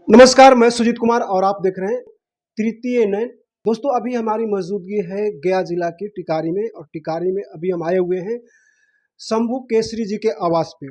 नमस्कार, मैं सुजीत कुमार और आप देख रहे हैं तृतीय नयन। दोस्तों, अभी हमारी मौजूदगी है गया जिला के टिकारी में और टिकारी में अभी हम आए हुए हैं शंभू केसरी जी के आवास पे,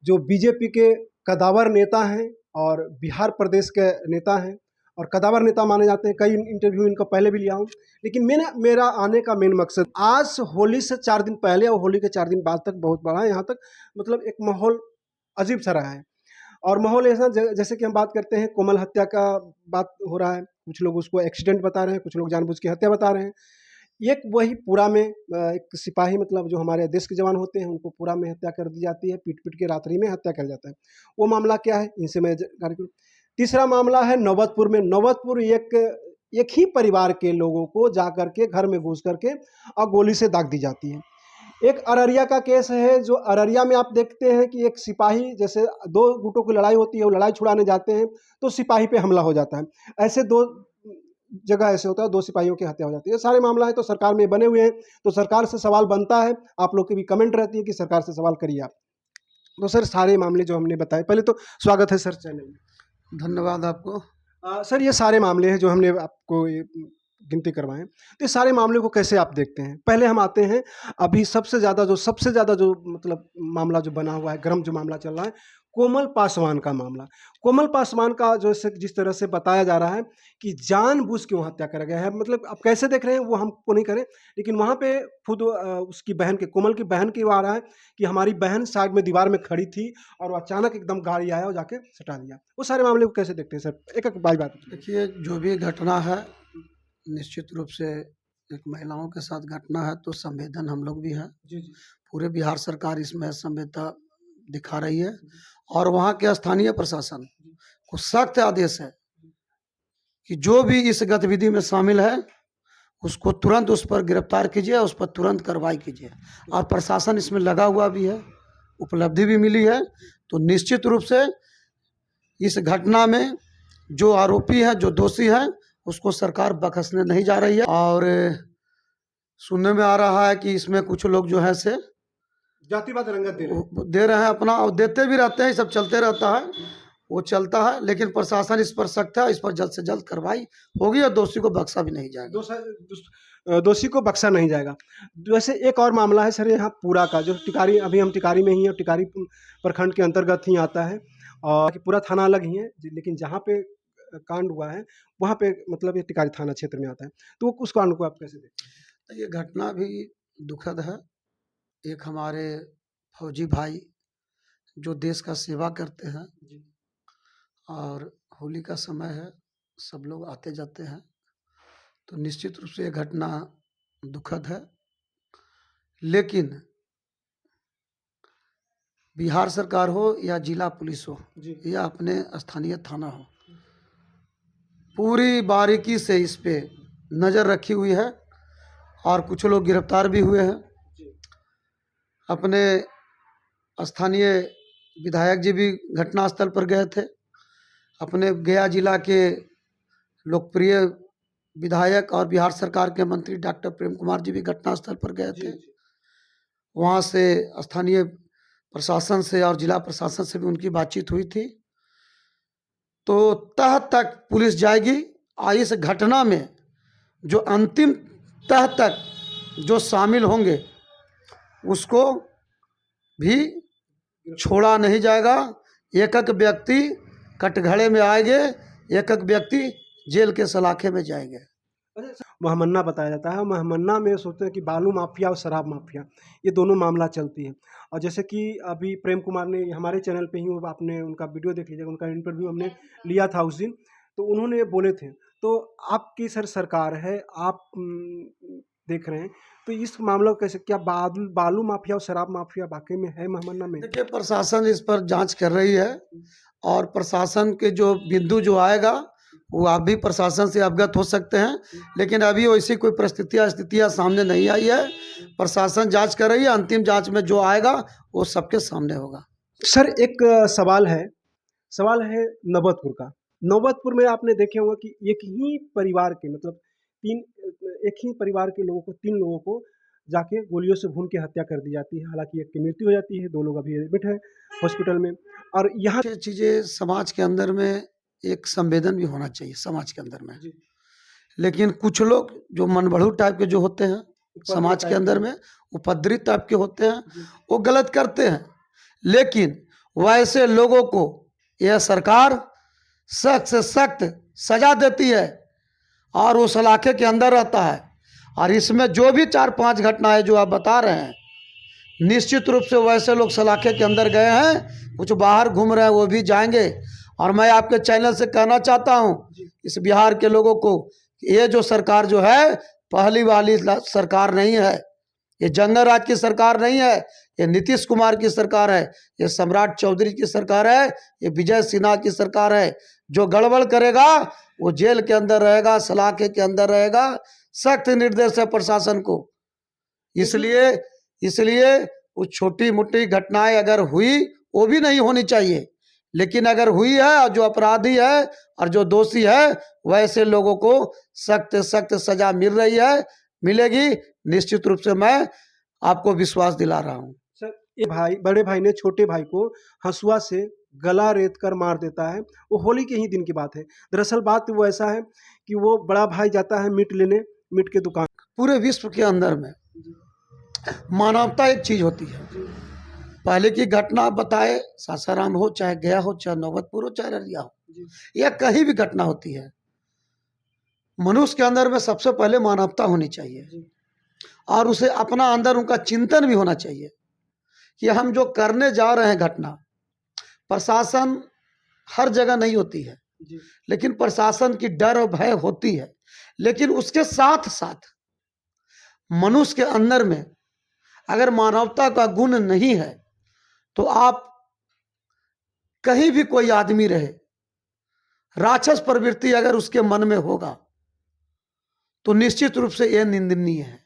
जो बीजेपी के कदावर नेता हैं और बिहार प्रदेश के नेता हैं और कदावर नेता माने जाते हैं। कई इंटरव्यू इनका पहले भी लिया हूँ, लेकिन मेरा आने का मेन मकसद आज होली से 4 दिन पहले और होली के 4 दिन बाद तक बहुत बड़ा है। यहाँ तक मतलब एक माहौल अजीब सा रहा है और माहौल ऐसा जैसे कि हम बात करते हैं कोमल हत्या का बात हो रहा है। कुछ लोग उसको एक्सीडेंट बता रहे हैं, कुछ लोग जानबूझ के हत्या बता रहे हैं। एक वही पूरा में एक सिपाही मतलब जो हमारे देश के जवान होते हैं उनको पूरा में हत्या कर दी जाती है, पीट-पीट के रात्रि में हत्या कर जाता है। वो मामला क्या है, इनसे मैं जानकारी करूँ। तीसरा मामला है नौबतपुर में। नौबतपुर एक ही परिवार के लोगों को जाकर के घर में घुस करके और गोली से दाग दी जाती है। एक अररिया का केस है, जो अररिया में आप देखते हैं कि एक सिपाही, जैसे 2 गुटों की लड़ाई होती है, वो लड़ाई छुड़ाने जाते हैं, तो सिपाही पे हमला हो जाता है। ऐसे 2 जगह ऐसे होता है, 2 सिपाहियों की हत्या हो जाती है। सारे मामला है तो सरकार में बने हुए हैं, तो सरकार से सवाल बनता है। आप लोग की भी कमेंट रहती है कि सरकार से सवाल करिए आप। तो सर, सारे मामले जो हमने बताए, पहले तो स्वागत है सर चैनल में। धन्यवाद आपको। सर, ये सारे मामले हैं जो हमने आपको ये गिनती करवाएँ। तो ये सारे मामले को कैसे आप देखते हैं? पहले हम आते हैं अभी सबसे ज़्यादा जो मतलब मामला जो बना हुआ है, गर्म जो मामला चल रहा है, कोमल पासवान का मामला। कोमल पासवान का जैसे जिस तरह से बताया जा रहा है कि जानबूझ के वो हत्या करा गया है। मतलब आप कैसे देख रहे हैं वो हमको नहीं करें, लेकिन वहाँ पे खुद उसकी बहन के, कोमल की बहन की वो आ रहा है कि हमारी बहन साइड में दीवार में खड़ी थी और वो अचानक एकदम गाड़ी आया और जाके सटा दिया। वो सारे मामले को कैसे देखते हैं सर? एक-एक बारी बात बताइए। देखिए, जो भी घटना है, निश्चित रूप से एक महिलाओं के साथ घटना है, तो संवेदन हम लोग भी हैं। जी, जी। पूरे बिहार सरकार इसमें संवेदना दिखा रही है और वहाँ के स्थानीय प्रशासन को सख्त आदेश है कि जो भी इस गतिविधि में शामिल है, उसको तुरंत उस पर गिरफ्तार कीजिए, उस पर तुरंत कार्रवाई कीजिए। और प्रशासन इसमें लगा हुआ भी है, उपलब्धि भी मिली है। तो निश्चित रूप से इस घटना में जो आरोपी है, जो दोषी है, उसको सरकार बख्शने नहीं जा रही है। और सुनने में आ रहा है कि इसमें कुछ लोग जो है से जातिवाद रंगत दे रहे हैं। वो दे रहे हैं अपना, और देते भी रहते हैं, ये सब चलते रहता है, वो चलता है। लेकिन प्रशासन इस पर सख्त है, इस पर जल्द से जल्द कार्रवाई होगी और दोषी को बख्शा भी नहीं जाएगा। दोषी को बख्शा नहीं जाएगा। वैसे एक और मामला है सर यहाँ पूरा का, जो टिकारी, अभी हम टिकारी में ही हैं, टिकारी प्रखंड के अंतर्गत ही आता है और पूरा थाना अलग ही है, लेकिन जहाँ पे कांड हुआ है वहाँ पे मतलब ये टिकारी थाना क्षेत्र में आता है। तो उस कांड को आप कैसे देखते हैं? तो ये घटना भी दुखद है। एक हमारे फौजी भाई जो देश का सेवा करते हैं, जी। और होली का समय है, सब लोग आते जाते हैं, तो निश्चित रूप से ये घटना दुखद है। लेकिन बिहार सरकार हो या जिला पुलिस हो जी। या अपने स्थानीय थाना हो, पूरी बारीकी से इस पे नज़र रखी हुई है और कुछ लोग गिरफ्तार भी हुए हैं। जी। अपने स्थानीय विधायक जी भी घटनास्थल पर गए थे। अपने गया जिला के लोकप्रिय विधायक और बिहार सरकार के मंत्री डॉक्टर प्रेम कुमार जी भी घटनास्थल पर गए जी, थे। जी। वहाँ से स्थानीय प्रशासन से और जिला प्रशासन से भी उनकी बातचीत हुई थी। तो तह तक पुलिस जाएगी और इस घटना में जो अंतिम तह तक जो शामिल होंगे उसको भी छोड़ा नहीं जाएगा। एक-एक व्यक्ति कटघरे में आएंगे, एक-एक व्यक्ति जेल के सलाखे में जाएंगे। अच्छा सर, महमन्ना बताया जाता है। महमन्ना में सोचते हैं कि बालू माफिया और शराब माफिया, ये दोनों मामला चलती है। और जैसे कि अभी प्रेम कुमार ने हमारे चैनल पे ही, वो आपने उनका वीडियो देख लीजिएगा, उनका इंटरव्यू हमने लिया था उस दिन, तो उन्होंने ये बोले थे। तो आपकी सर सरकार है, आप देख रहे हैं, तो इस मामला को कैसे, क्या बालू माफिया और शराब माफिया वाकई में है महमन्ना में? देखिए, प्रशासन इस पर जांच कर रही है और प्रशासन के जो बिंदु जो आएगा वो आप भी प्रशासन से अवगत हो सकते हैं। लेकिन अभी वैसी कोई स्थितियाँ सामने नहीं आई है। प्रशासन जांच कर रही है, अंतिम जांच में जो आएगा वो सबके सामने होगा। सर, एक सवाल है नौबतपुर का। नौबतपुर में आपने देखे होंगे कि एक ही परिवार के मतलब 3 एक ही परिवार के लोगों को, 3 लोगों को जाके गोलियों से भून के हत्या कर दी जाती है। हालाँकि एक की मृत्यु हो जाती है, 2 लोग अभी एडमिट हैं हॉस्पिटल में। और यहाँ ये चीज़ें समाज के अंदर में एक संवेदन भी होना चाहिए समाज के अंदर में। जी। लेकिन कुछ लोग जो मनबड़ू टाइप के जो होते हैं उपद्रव समाज के टाइप अंदर के। में, उपद्रवी टाइप के होते हैं, जी। वो गलत करते हैं। लेकिन वैसे लोगों को यह सरकार सख्त से सख्त सजा देती है और वो सलाखे के अंदर रहता है। और इसमें जो भी 4-5 घटनाएं जो आप बता रहे हैं, निश्चित रूप से वैसे लोग सलाखे के अंदर गए हैं, कुछ बाहर घूम रहे हैं, वो भी जाएंगे। और मैं आपके चैनल से कहना चाहता हूं इस बिहार के लोगों को, ये जो सरकार जो है पहली वाली सरकार नहीं है, ये जंगल राज की सरकार नहीं है, ये नीतीश कुमार की सरकार है, ये सम्राट चौधरी की सरकार है, ये विजय सिन्हा की सरकार है। जो गड़बड़ करेगा वो जेल के अंदर रहेगा, सलाखे के अंदर रहेगा। सख्त निर्देश है प्रशासन को। इसलिए वो छोटी मोटी घटनाएं अगर हुई वो भी नहीं होनी चाहिए, लेकिन अगर हुई है और जो अपराधी है और जो दोषी है वैसे लोगों को सख्त सख्त सजा मिल रही है, मिलेगी। निश्चित रूप से मैं आपको विश्वास दिला रहा हूँ। सर, ये भाई, बड़े भाई ने छोटे भाई को हंसुआ से गला रेत कर मार देता है। वो होली के ही दिन की बात है। दरअसल बात वो ऐसा है कि वो बड़ा भाई जाता है मीट लेने, मीट के दुकान। पूरे विश्व के अंदर में मानवता एक चीज होती है। पहले की घटना आप बताए, सासाराम हो, चाहे गया हो, चाहे नौबतपुर हो, चाहे अररिया हो, या कहीं भी घटना होती है, मनुष्य के अंदर में सबसे पहले मानवता होनी चाहिए और उसे अपना अंदर उनका चिंतन भी होना चाहिए कि हम जो करने जा रहे हैं घटना, प्रशासन हर जगह नहीं होती है, लेकिन प्रशासन की डर और भय होती है। लेकिन उसके साथ साथ मनुष्य के अंदर में अगर मानवता का गुण नहीं है तो आप कहीं भी कोई आदमी रहे, राक्षस प्रवृत्ति अगर उसके मन में होगा तो निश्चित रूप से यह निंदनीय है।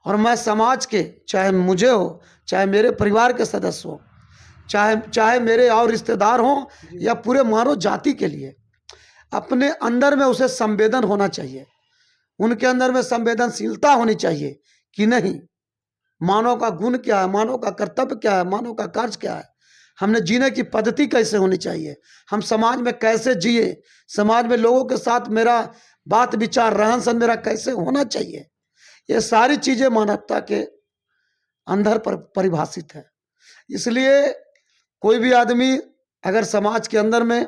और मैं समाज के, चाहे मुझे हो, चाहे मेरे परिवार के सदस्य हो, चाहे मेरे और रिश्तेदार हों, या पूरे मानव जाति के लिए अपने अंदर में उसे संवेदन होना चाहिए। उनके अंदर में संवेदनशीलता होनी चाहिए कि नहीं, मानव का गुण क्या है, मानव का कर्तव्य क्या है, मानव का कार्य क्या है, हमने जीने की पद्धति कैसे होनी चाहिए, हम समाज में कैसे जिए, समाज में लोगों के साथ मेरा बात विचार रहन सहन मेरा कैसे होना चाहिए, ये सारी चीजें मानवता के अंदर पर परिभाषित है। इसलिए कोई भी आदमी अगर समाज के अंदर में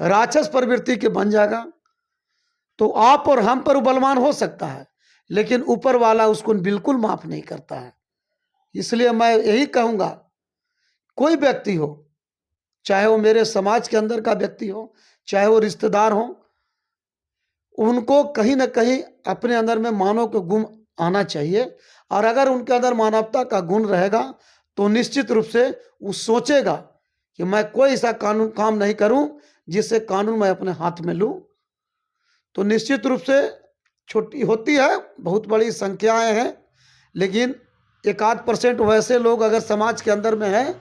राक्षस प्रवृत्ति के बन जाएगा तो आप और हम पर बलवान हो सकता है, लेकिन ऊपर वाला उसको बिल्कुल माफ नहीं करता है। इसलिए मैं यही कहूंगा, कोई व्यक्ति हो, चाहे वो मेरे समाज के अंदर का व्यक्ति हो, चाहे वो रिश्तेदार हो, उनको कहीं ना कहीं अपने अंदर में मानव के गुण आना चाहिए। और अगर उनके अंदर मानवता का गुण रहेगा तो निश्चित रूप से वो सोचेगा कि मैं कोई ऐसा कानून काम नहीं करूं जिससे कानून मैं अपने हाथ में लूं। तो निश्चित रूप से छोटी होती है, बहुत बड़ी संख्याएं हैं, लेकिन 1-8% वैसे लोग अगर समाज के अंदर में है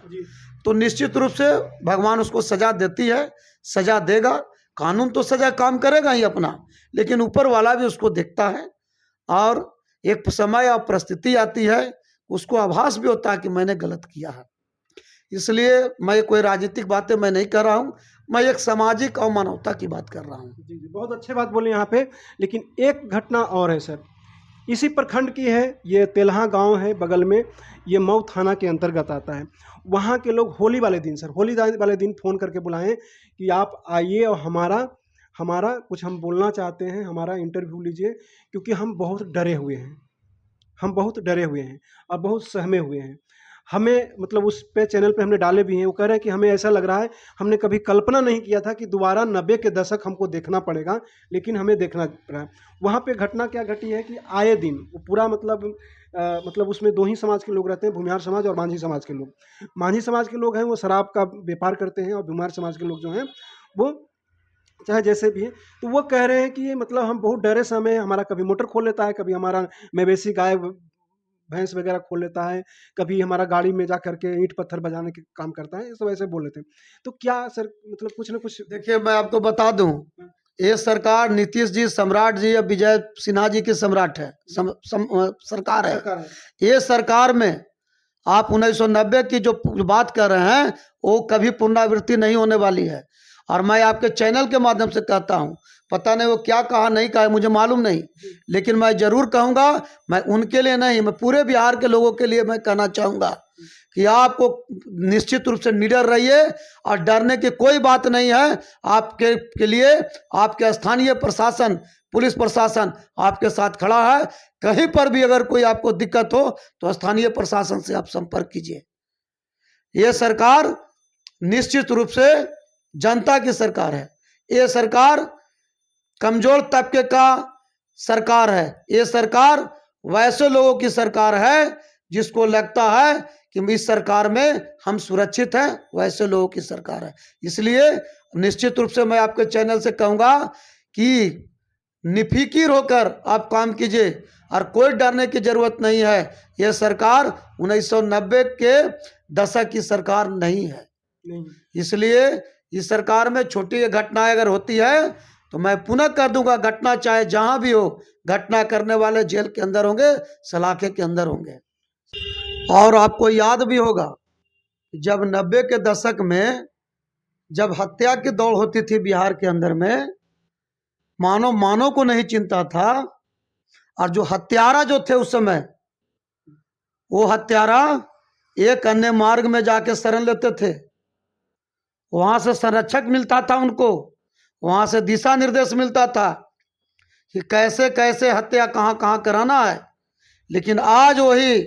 तो निश्चित रूप से भगवान उसको सजा देती है, सजा देगा। कानून तो सजा काम करेगा ही अपना, लेकिन ऊपर वाला भी उसको देखता है और एक समय और परिस्थिति आती है, उसको आभास भी होता है कि मैंने गलत किया है। इसलिए मैं कोई राजनीतिक बातें मैं नहीं कर रहा हूँ, मैं एक सामाजिक और मानवता की बात कर रहा हूँ। जी, बहुत अच्छी बात बोले यहाँ पे। लेकिन एक घटना और है सर, इसी प्रखंड की है, ये तेल्हा गांव है बगल में, ये मऊ थाना के अंतर्गत आता है। वहाँ के लोग होली वाले दिन सर, होली वाले दिन फ़ोन करके बुलाएं कि आप आइए और हमारा कुछ हम बोलना चाहते हैं, हमारा इंटरव्यू लीजिए, क्योंकि हम बहुत डरे हुए हैं और बहुत सहमे हुए हैं। हमें मतलब उस पे चैनल पे हमने डाले भी हैं, वो कह रहे हैं कि हमें ऐसा लग रहा है, हमने कभी कल्पना नहीं किया था कि दोबारा 90 के दशक हमको देखना पड़ेगा, लेकिन हमें देखना पड़ा। वहाँ पे घटना क्या घटी है कि आए दिन वो पूरा मतलब उसमें 2 ही समाज के लोग रहते हैं, भूमिहार समाज और मांझी समाज के लोग। मांझी समाज के लोग हैं वो शराब का व्यापार करते हैं, और भूमिहार समाज के लोग जो हैं वो चाहे जैसे भी है, तो वो कह रहे हैं कि मतलब हम बहुत डरे समय, हमारा कभी मोटर खोल लेता है, कभी हमारा मवेशी गाय भैंस वगैरह खोल लेता है, कभी हमारा गाड़ी में जा करके ईंट पत्थर बजाने के काम करता है, ये सब ऐसे बोल लेते हैं। तो क्या सर मतलब कुछ ना कुछ देखिए, मैं आपको बता दूं, ये सरकार नीतीश जी सम्राट जी या विजय सिन्हा जी की सम्राट है, सरकार है। ये सरकार में आप 1990 की जो बात कर रहे हैं वो कभी पुनरावृत्ति नहीं होने वाली है। और मैं आपके चैनल के माध्यम से कहता हूँ, पता नहीं वो क्या कहा नहीं कहा मुझे मालूम नहीं, लेकिन मैं जरूर कहूँगा, मैं उनके लिए नहीं, मैं पूरे बिहार के लोगों के लिए मैं कहना चाहूँगा कि आपको निश्चित रूप से निडर रहिए और डरने की कोई बात नहीं है। आपके लिए आपके स्थानीय प्रशासन, पुलिस प्रशासन आपके साथ खड़ा है। कहीं पर भी अगर कोई आपको दिक्कत हो तो स्थानीय प्रशासन से आप संपर्क कीजिए। ये सरकार निश्चित रूप से जनता की सरकार है। ये सरकार कमजोर तबके का सरकार है। ये सरकार वैसे लोगों की सरकार है जिसको लगता है कि इस सरकार में हम सुरक्षित हैं, वैसे लोगों की सरकार है। इसलिए निश्चित रूप से मैं आपके चैनल से कहूँगा कि निफिकिर होकर आप काम कीजिए और कोई डरने की जरूरत नहीं है। यह सरकार 1990 के दशक की सरकार नहीं है। इसलिए इस सरकार में छोटी घटनाएं अगर होती है तो मैं पुनः कर दूंगा, घटना चाहे जहां भी हो, घटना करने वाले जेल के अंदर होंगे, सलाखे के अंदर होंगे। और आपको याद भी होगा जब 90 के दशक में जब हत्या की दौड़ होती थी बिहार के अंदर में, मानव को नहीं चिंता था, और जो हत्यारा जो थे उस समय, वो हत्यारा एक अन्य मार्ग में जाके शरण लेते थे। वहां से संरक्षक मिलता था उनको, वहां से दिशा निर्देश मिलता था कि कैसे कैसे हत्या कहाँ कहाँ कराना है। लेकिन आज वही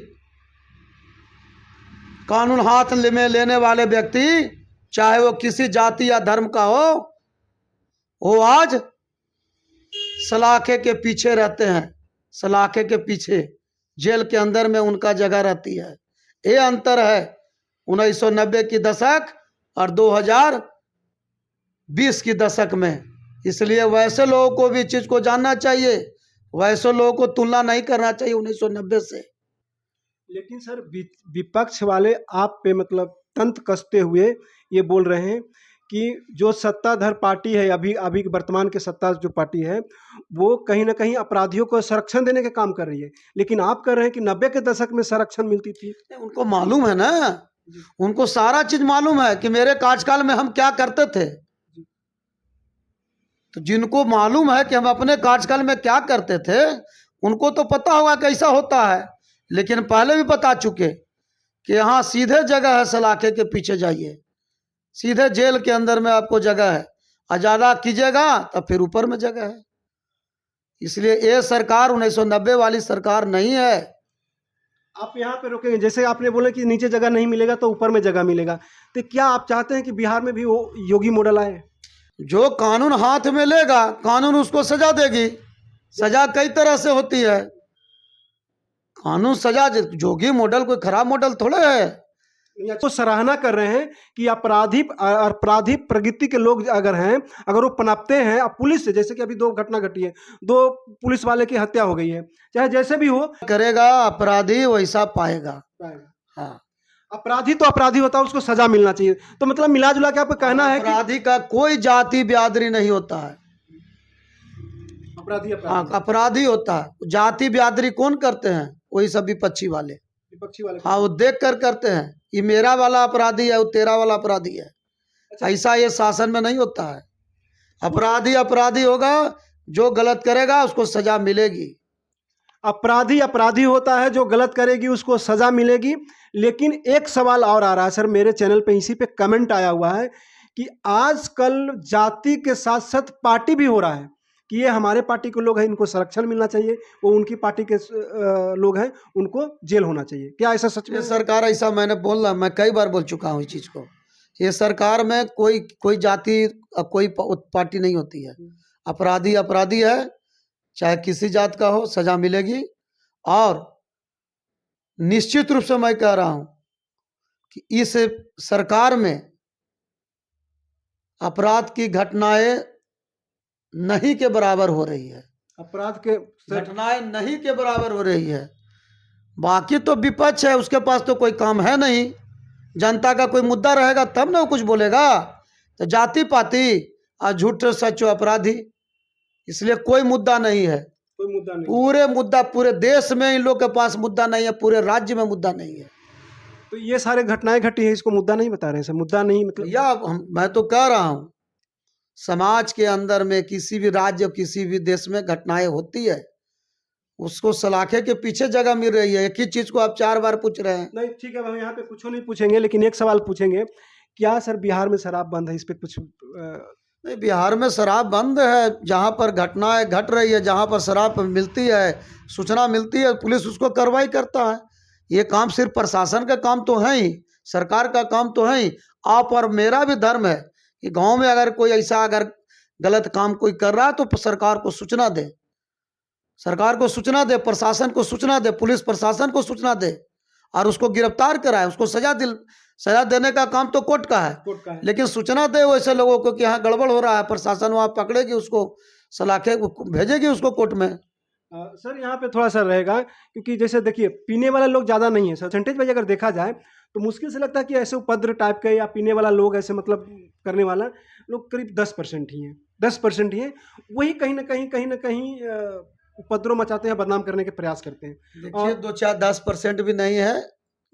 कानून हाथ में लेने वाले व्यक्ति, चाहे वो किसी जाति या धर्म का हो, वो आज सलाखे के पीछे रहते हैं। सलाखे के पीछे जेल के अंदर में उनका जगह रहती है। ये अंतर है 1990 की दशक और 2020 की दशक में। इसलिए वैसे लोगों को भी इस चीज को जानना चाहिए, वैसे लोगों को तुलना नहीं करना चाहिए 1990 से। लेकिन सर विपक्ष वाले आप पे मतलब तंत्र कसते हुए ये बोल रहे हैं कि जो सत्ताधार पार्टी है, अभी वर्तमान के सत्ता जो पार्टी है, वो कहीं ना कहीं अपराधियों को संरक्षण देने का काम कर रही है। लेकिन आप कह रहे हैं कि 90 के दशक में संरक्षण मिलती थी। उनको मालूम है ना, उनको सारा चीज मालूम है कि मेरे कार्यकाल में हम क्या करते थे। तो जिनको मालूम है कि हम अपने कार्यकाल में क्या करते थे, उनको तो पता होगा कैसा होता है। लेकिन पहले भी बता चुके कि यहाँ सीधे जगह है, सलाखे के पीछे जाइए, सीधे जेल के अंदर में आपको जगह है, और ज़्यादा कीजिएगा तब फिर ऊपर में जगह है। इसलिए ये सरकार 1990 वाली सरकार नहीं है। आप यहाँ पे रोकेंगे, जैसे आपने बोला कि नीचे जगह नहीं मिलेगा तो ऊपर में जगह मिलेगा, तो क्या आप चाहते हैं कि बिहार में भी वो योगी मॉडल आए? जो कानून हाथ में लेगा, कानून उसको सजा देगी। सजा कई तरह से होती है, कानून सजा। जोगी मॉडल कोई खराब मॉडल थोड़े है। तो सराहना कर रहे हैं कि अपराधी प्रवृत्ति के लोग अगर हैं, अगर वो पनपते हैं, अब पुलिस से, जैसे कि अभी 2 घटना घटी है, 2 पुलिस वाले की हत्या हो गई है, चाहे जैसे भी हो, करेगा अपराधी वैसा पाएगा। हाँ, अपराधी तो अपराधी होता है, उसको सजा मिलना चाहिए। तो मतलब मिला जुला के आपका कहना है कि अपराधी का कोई जाति बिरादरी नहीं होता है। अपराधी होता है। जाति बिरादरी कौन करते हैं? वही सब विपक्षी वाले। हाँ, वो देख कर करते हैं, ये मेरा वाला अपराधी है, वो तेरा वाला अपराधी है। अच्छा। ऐसा ये शासन में नहीं होता है। अपराधी अपराधी होगा, जो गलत करेगा उसको सजा मिलेगी। अपराधी होता है, जो गलत करेगी उसको सजा मिलेगी। लेकिन एक सवाल और आ रहा है सर, मेरे चैनल पे इसी पे कमेंट आया हुआ है कि आजकल जाति के साथ साथ पार्टी भी हो रहा है कि ये हमारे पार्टी के लोग हैं, इनको संरक्षण मिलना चाहिए, वो उनकी पार्टी के लोग हैं, उनको जेल होना चाहिए। क्या ऐसा सच में? सरकार ऐसा मैंने बोला, मैं कई बार बोल चुका हूँ इस चीज को। ये सरकार में कोई जाति कोई पार्टी नहीं होती है। अपराधी अपराधी है, चाहे किसी जात का हो, सजा मिलेगी। और निश्चित रूप से मैं कह रहा हूं कि इस सरकार में अपराध की घटनाएं नहीं के बराबर हो रही है। अपराध के घटनाएं नहीं के बराबर हो रही है। बाकी तो विपक्ष है, उसके पास तो कोई काम है नहीं। जनता का कोई मुद्दा रहेगा तब ना वो कुछ बोलेगा। तो जाति पाति और झूठ सच्चो अपराधी, इसलिए कोई मुद्दा नहीं है। कोई मुद्दा नहीं। पूरे देश में इन लोग के पास मुद्दा नहीं है, पूरे राज्य में मुद्दा नहीं है। तो ये सारे घटनाएं घटी है, इसको मुद्दा नहीं बता रहे हैं सर? मुद्दा नहीं मतलब मैं तो कह रहा हूँ समाज के अंदर में किसी भी राज्य किसी भी देश में घटनाएं होती है, उसको सलाखे के पीछे जगह मिल रही है। एक ही चीज को आप 4 बार पूछ रहे हैं। नहीं ठीक है, हम यहाँ पे कुछ नहीं पूछेंगे, लेकिन एक सवाल पूछेंगे, क्या सर बिहार में शराब बंद है? इस पे कुछ नहीं, बिहार में शराब बंद है। जहाँ पर घटनाएं घट रही है, जहाँ पर शराब मिलती है, सूचना मिलती है, पुलिस उसको कार्रवाई करता है। ये काम सिर्फ प्रशासन का काम तो है ही, सरकार का काम तो है ही। आप और मेरा भी धर्म है कि गांव में अगर कोई ऐसा अगर गलत काम कोई कर रहा है तो सरकार को सूचना दे, सरकार को सूचना दे, प्रशासन को सूचना दे, पुलिस प्रशासन को सूचना दे और उसको गिरफ्तार कराए, उसको सजा देने का काम तो कोर्ट का है। लेकिन सूचना दे वैसे लोगों को कि यहाँ गड़बड़ हो रहा है, प्रशासन वहाँ पकड़ेगी उसको, सलाखे भेजेगी उसको कोर्ट में। सर यहाँ पे थोड़ा सा रहेगा, क्योंकि जैसे देखिए पीने वाला लोग ज़्यादा नहीं है, परसेंटेज वाइज अगर देखा जाए तो मुश्किल से लगता है कि ऐसे उपद्र टाइप के या पीने वाला लोग ऐसे मतलब करने वाला लोग करीब 10% ही हैं, 10% ही हैं। वही कहीं ना कहीं उपद्रव मचाते हैं, बदनाम करने के प्रयास करते हैं। देखिए 2-4-10% भी नहीं है,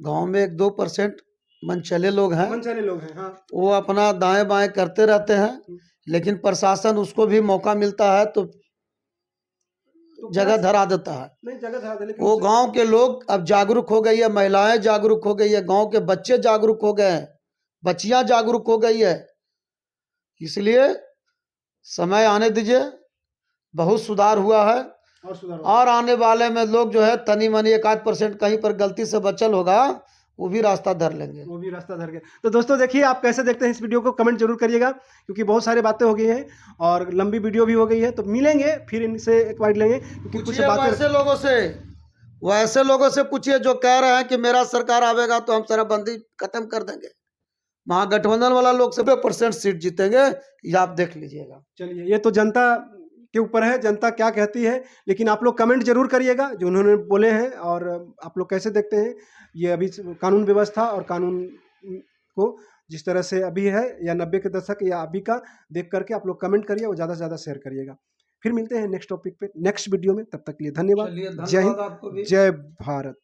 गांव में 1-2% मनचले लोग हैं, हाँ। वो अपना दाएं बाएं करते रहते हैं, लेकिन प्रशासन उसको भी मौका मिलता है तो जगह धरा देता है। नहीं जगह धरा दे, लेकिन वो गांव के लोग अब जागरूक हो गई है, महिलाएं जागरूक हो गई है, गांव के बच्चे जागरूक हो गए हैं, बच्चियां जागरूक हो गई है। इसलिए समय आने दीजिए, बहुत सुधार हुआ है और आने वाले में लोग जो है तनी मनी 1-8% कहीं पर गलती से बचल होगा, वो भी रास्ता धर लेंगे, वो भी रास्ता धर गए। तो दोस्तों देखिए आप कैसे देखते हैं इस वीडियो को, कमेंट जरूर करिएगा, क्योंकि बहुत सारी बातें हो गई हैं और लंबी वीडियो भी हो गई है। तो मिलेंगे फिर इनसे एक बाइट लेंगे, क्योंकि कुछ बातें वैसे लोगों से पूछिए जो कह रहे हैं कि मेरा सरकार आवेगा तो हम शराबबंदी खत्म कर देंगे। महागठबंधन वाला लोग 90% सीट जीतेंगे, ये आप देख लीजिएगा। चलिए ये तो जनता के ऊपर है, जनता क्या कहती है, लेकिन आप लोग कमेंट जरूर करिएगा जो उन्होंने बोले हैं, और आप लोग कैसे देखते हैं ये अभी कानून व्यवस्था और कानून को जिस तरह से अभी है, या 90 के दशक या अभी का, देख करके आप लोग कमेंट करिए और ज़्यादा से ज़्यादा शेयर करिएगा। फिर मिलते हैं नेक्स्ट टॉपिक पे, नेक्स्ट वीडियो में। तब तक के लिए धन्यवाद। जय हिंद, जय भारत।